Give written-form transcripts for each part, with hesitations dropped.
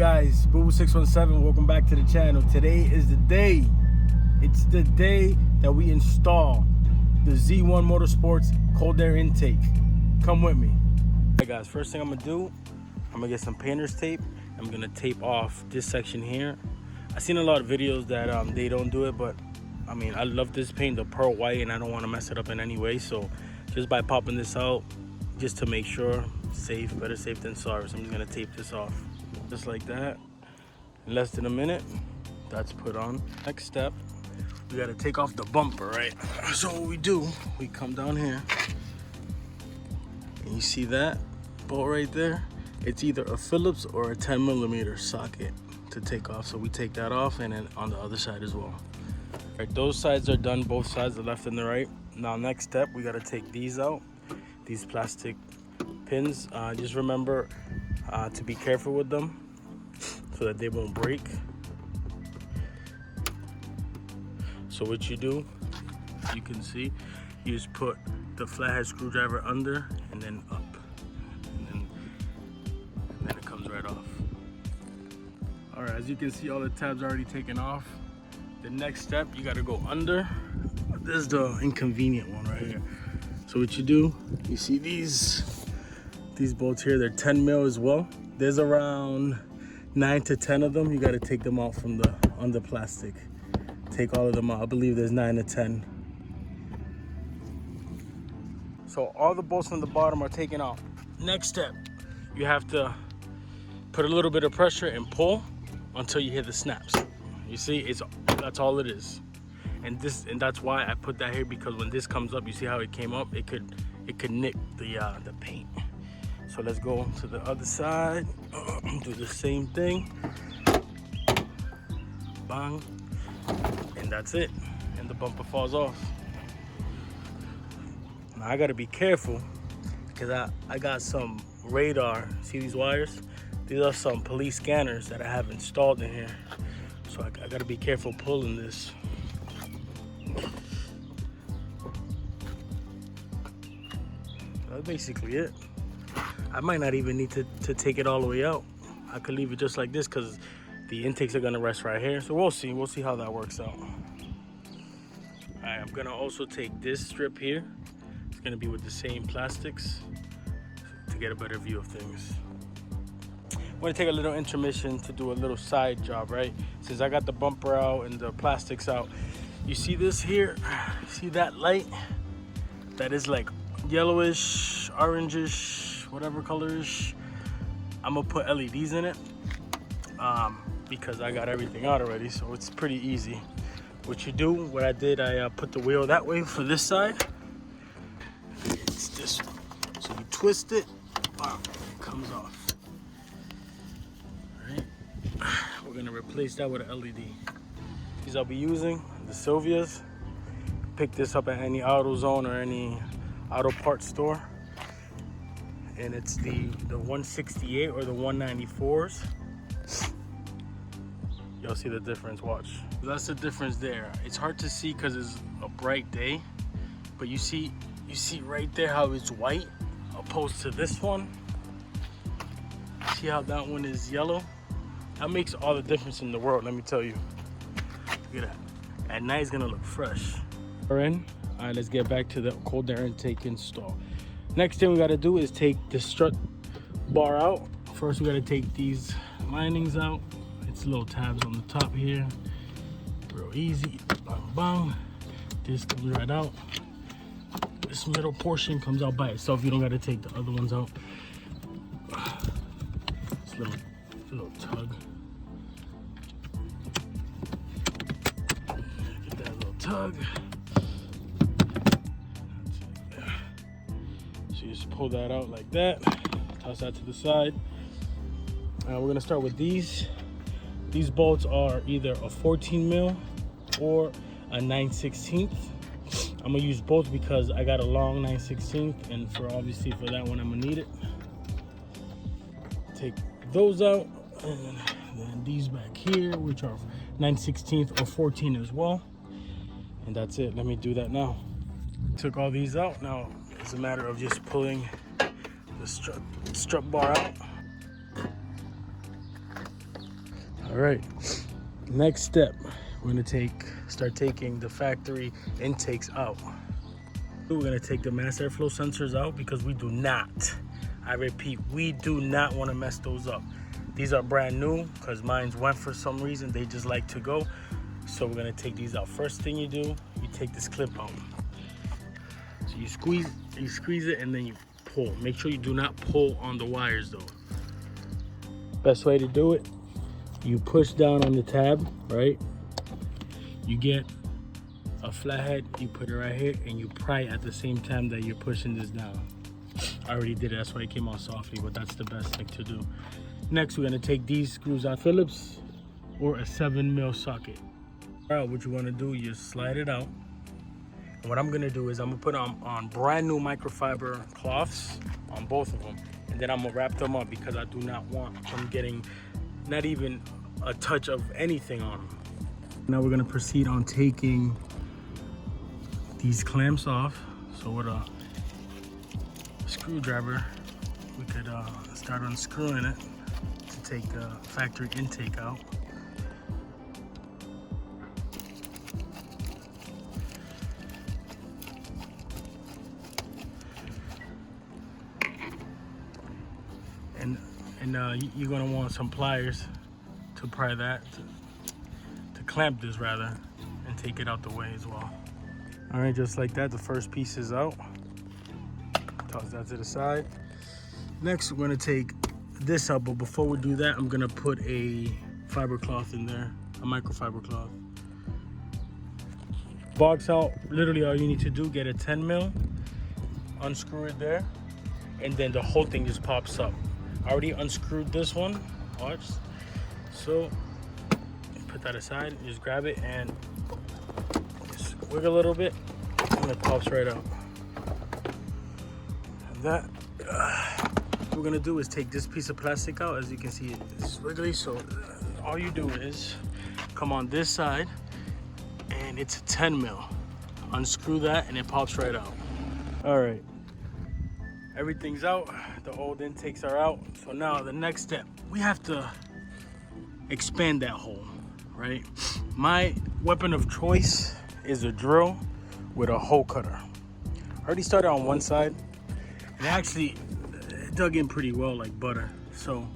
guys, Boo617, welcome back to the channel. Today is the day. It's the day that we install the Z1 Motorsports cold air intake. Come with me. Hey guys, first thing I'm gonna do, I'm gonna get some painter's tape. I'm gonna tape off this section here. I've seen a lot of videos that they don't do it, but I mean, I love this paint, the pearl white, and I don't want to mess it up in any way. So just by popping this out, just to make sure, safe, better safe than sorry. So I'm just gonna tape this off just like that. In less than a minute, that's put on. Next step, we gotta take off the bumper, right? So what we do, we come down here, and you see that bolt right there? It's either a Phillips or a 10mm socket to take off. So we take that off, and then on the other side as well. All right, those sides are done, both sides, the left and the right. Now next step, we gotta take these out, these plastic pins. Just remember to be careful with them so that they won't break. So what you do, you can see, you just put the flathead screwdriver under and then up, and then it comes right off. All right, as you can see, all the tabs are already taken off. The next step, you gotta go under. This is the inconvenient one right here. So what you do, you see these bolts here, they're 10mm as well. There's around 9 to 10 of them. You got to take them out from the under plastic. Take all of them out. I believe there's 9 to 10. So all the bolts from the bottom are taken out. Next step, you have to put a little bit of pressure and pull until you hear the snaps. You see, that's all it is. And that's why I put that here, because when this comes up, you see how it came up, it could nick the paint. So let's go to the other side, do the same thing, bang, and that's it, and the bumper falls off. Now I gotta be careful, because I got some radar, see these wires? These are some police scanners that I have installed in here. So I gotta be careful pulling this. That's basically it. I might not even need to take it all the way out. I could leave it just like this, because the intakes are gonna rest right here. So we'll see how that works out. All right, I'm gonna also take this strip here. It's gonna be with the same plastics to get a better view of things. I'm gonna take a little intermission to do a little side job, right? Since I got the bumper out and the plastics out, you see this here? See that light? That is like yellowish, orangish, whatever colors. I'm gonna put LEDs in it because I got everything out already, so it's pretty easy. What you do, what I did, I put the wheel that way for this side. It's this one. So you twist it, it comes off. All right, we're gonna replace that with an LED. These I'll be using, the Sylvias. Pick this up at any AutoZone or any auto parts store. And it's the 168 or the 194s. Y'all see the difference, watch. That's the difference there. It's hard to see because it's a bright day, but you see right there how it's white opposed to this one. See how that one is yellow? That makes all the difference in the world, let me tell you. Look at that. At night it's gonna look fresh. We're in. All right, let's get back to the cold air intake install. Next thing we gotta do is take the strut bar out. First we gotta take these linings out. It's little tabs on the top here. Real easy, bang, bang. This comes right out. This middle portion comes out by itself. You don't gotta take the other ones out. This little tug. Get that little tug. So you just pull that out like that, toss that to the side. We're gonna start with these. These bolts are either a 14mm or a 9/16. I'm gonna use both because I got a long 9/16, and obviously for that one I'm gonna need it. Take those out, and then these back here, which are 9/16 or 14 as well. And that's it. Let me do that now. Took all these out. Now it's a matter of just pulling the strut bar out. All right, next step, we're gonna start taking the factory intakes out. We're gonna take the mass airflow sensors out because we do not, I repeat, we do not wanna mess those up. These are brand new because mine went for some reason, they just like to go. So we're gonna take these out. First thing you do, you take this clip out. So you squeeze it and then you pull. Make sure you do not pull on the wires though. Best way to do it, you push down on the tab, right? You get a flathead, you put it right here and you pry at the same time that you're pushing this down. I already did it, that's why it came out softly, but that's the best thing to do. Next, we're gonna take these screws out, Phillips or a 7mm socket. All right, what you wanna do, you slide it out. And what I'm gonna do is I'm gonna put on brand new microfiber cloths on both of them. And then I'm gonna wrap them up because I do not want them getting not even a touch of anything on them. Now we're gonna proceed on taking these clamps off. So with a screwdriver, we could start unscrewing it to take the factory intake out. And you're gonna want some pliers to pry that, to clamp this rather, and take it out the way as well. All right, just like that, the first piece is out. Toss that to the side. Next, we're gonna take this out, but before we do that, I'm gonna put a fiber cloth in there, a microfiber cloth. Box out, literally all you need to do, get a 10mm, unscrew it there, and then the whole thing just pops up. I already unscrewed this one, watch. So, put that aside, just grab it and just wiggle a little bit, and it pops right out. And that, what we're gonna do is take this piece of plastic out. As you can see, it's wiggly, so all you do is come on this side, and it's a 10mm. Unscrew that, and it pops right out. All right. Everything's out, the old intakes are out. So now the next step, we have to expand that hole, right? My weapon of choice is a drill with a hole cutter. I already started on one side, and actually dug in pretty well like butter. So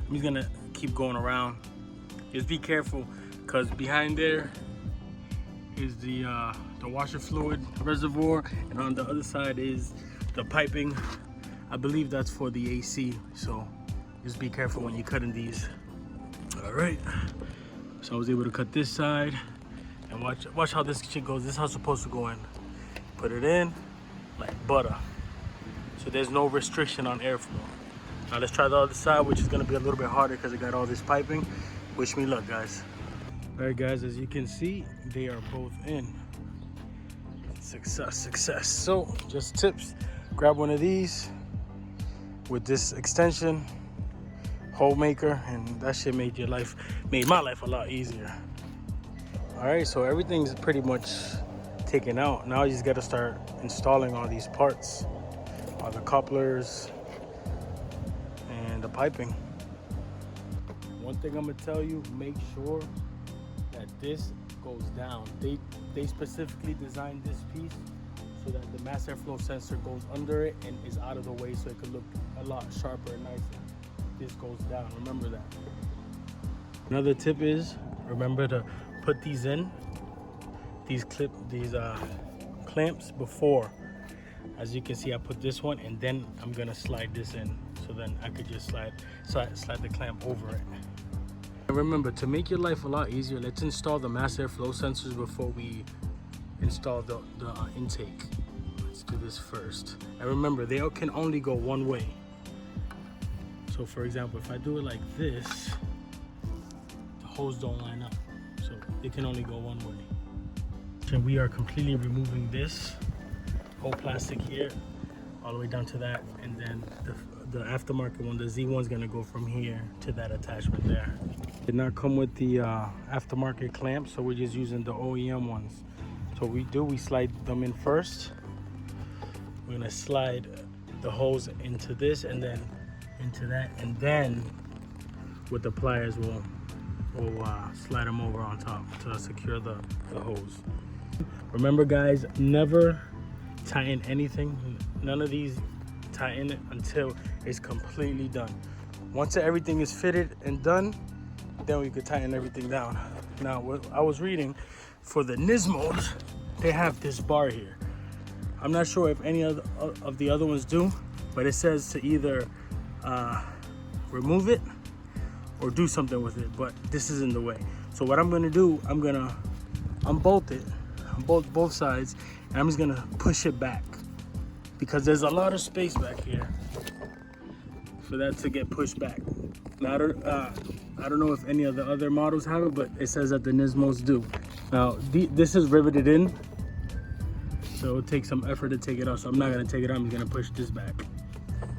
I'm just gonna keep going around. Just be careful, because behind there is the washer fluid reservoir, and on the other side is the piping. I believe that's for the AC, so just be careful when you're cutting these. All right, so I was able to cut this side, and watch how this shit goes. This is how it's supposed to go in. Put it in like butter, so there's no restriction on airflow. Now let's try the other side, which is gonna be a little bit harder because it got all this piping. Wish me luck, guys. All right, guys, as you can see, they are both in. Success, success. So just tips, grab one of these with this extension hole maker, and that shit made my life a lot easier. All right, so everything's pretty much taken out. Now you just got to start installing all these parts, all the couplers and the piping. One thing I'm gonna tell you, make sure that this goes down. They specifically designed this piece so that the mass airflow sensor goes under it and is out of the way, so it could look a lot sharper and nicer. This goes down, remember that. Another tip is, remember to put these in, these clamps before. As you can see, I put this one, and then I'm gonna slide this in, so then I could just slide the clamp over it. And remember, to make your life a lot easier, let's install the mass airflow sensors before we install the intake. Let's do this first. And remember, they can only go one way. So for example, if I do it like this, the hose don't line up. So it can only go one way. And we are completely removing this whole plastic here, all the way down to that. And then the aftermarket one, the Z1 is gonna go from here to that attachment there. Did not come with the aftermarket clamps, so we're just using the OEM ones. So we slide them in first. We're gonna slide the hose into this and then into that, and then with the pliers we'll we'll slide them over on top to secure the hose. Remember guys, never tighten anything. None of these tighten it until it's completely done. Once everything is fitted and done, then we could tighten everything down. Now, what I was reading, for the Nismos, they have this bar here. I'm not sure if any of the other ones do, but it says to either remove it or do something with it, but this is in the way. So what I'm gonna do, I'm gonna unbolt it, unbolt both sides, and I'm just gonna push it back because there's a lot of space back here for that to get pushed back. Now, I don't know if any of the other models have it, but it says that the Nismos do. Now, this is riveted in, so it'll take some effort to take it out. So I'm not gonna take it out, I'm just gonna push this back.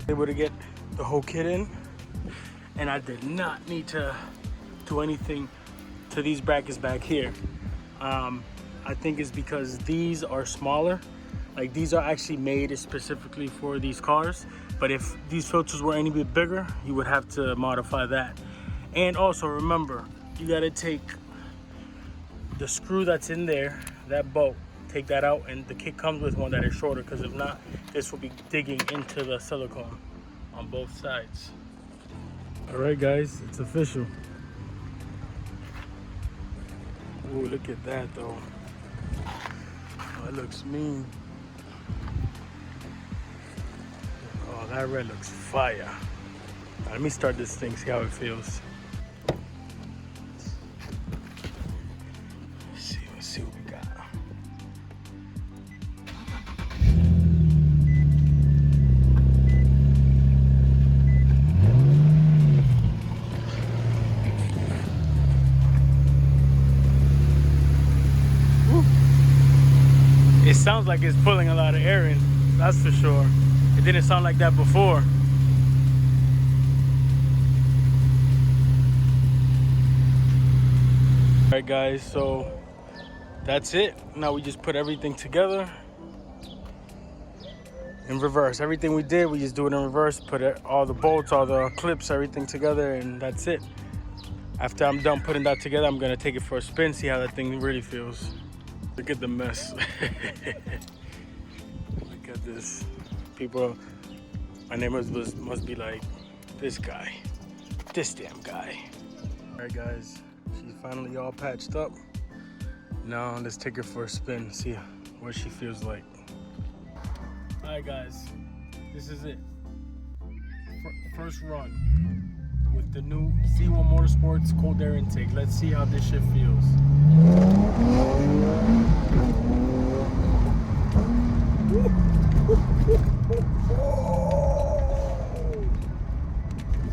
Able to get the whole kit in, and I did not need to do anything to these brackets back here. I think it's because these are smaller. Like, these are actually made specifically for these cars. But if these filters were any bit bigger, you would have to modify that. And also remember, you gotta take the screw that's in there, that bolt, take that out, and the kit comes with one that is shorter, because if not, this will be digging into the silicone on both sides. All right guys, it's official. Ooh, look at that though. Oh, it looks mean. Oh, that red looks fire. Now, let me start this thing, see how it feels. Let's see what we got. It sounds like it's pulling a lot of air in, that's for sure. It didn't sound like that before. All right guys, so that's it. Now we just put everything together in reverse. Everything we did, we just do it in reverse, put all the bolts, all the clips, everything together, and that's it. After I'm done putting that together, I'm gonna take it for a spin, see how that thing really feels. Look at the mess. Look at this. People, my neighbors must be like, this guy, this damn guy. All right guys, she's finally all patched up. Now let's take her for a spin, see what she feels like. All right guys, this is it. First run with the new Z1 Motorsports cold air intake. Let's see how this shit feels.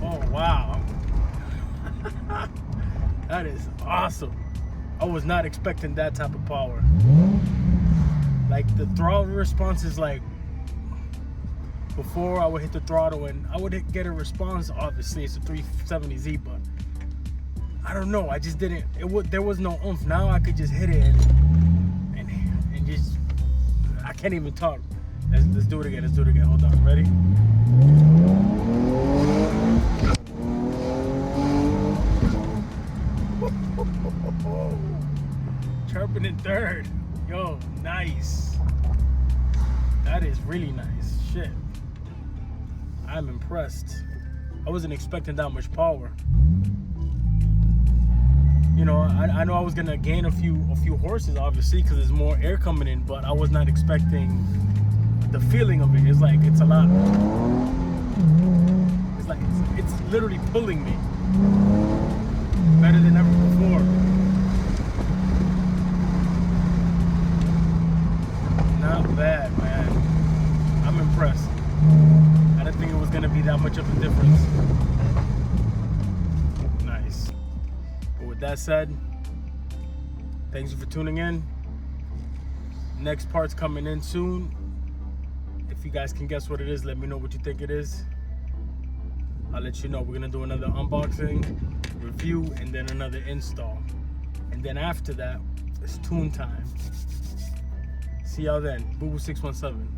Oh wow. That is awesome. I was not expecting that type of power. Like, the throttle response is like, before I would hit the throttle and I would get a response. Obviously it's a 370Z, but I don't know, I just didn't, there was no oomph. Now I could just hit it and just, I can't even talk. Let's do it again, hold on, ready? Chirping in third. Yo, nice. That is really nice, shit. I'm impressed. I wasn't expecting that much power. You know, I know I was gonna gain a few horses, obviously, because there's more air coming in, but I was not expecting the feeling of it. It's like, it's a lot. It's like, it's literally pulling me. Better than ever before. Not bad, man. I'm impressed. I didn't think it was gonna be that much of a difference. Nice. But with that said, thanks for tuning in. Next part's coming in soon. If you guys can guess what it is, let me know what you think it is. I'll let you know. We're gonna do another unboxing, review, and then another install. And then after that, it's tune time. See y'all then. Boo Boo 617.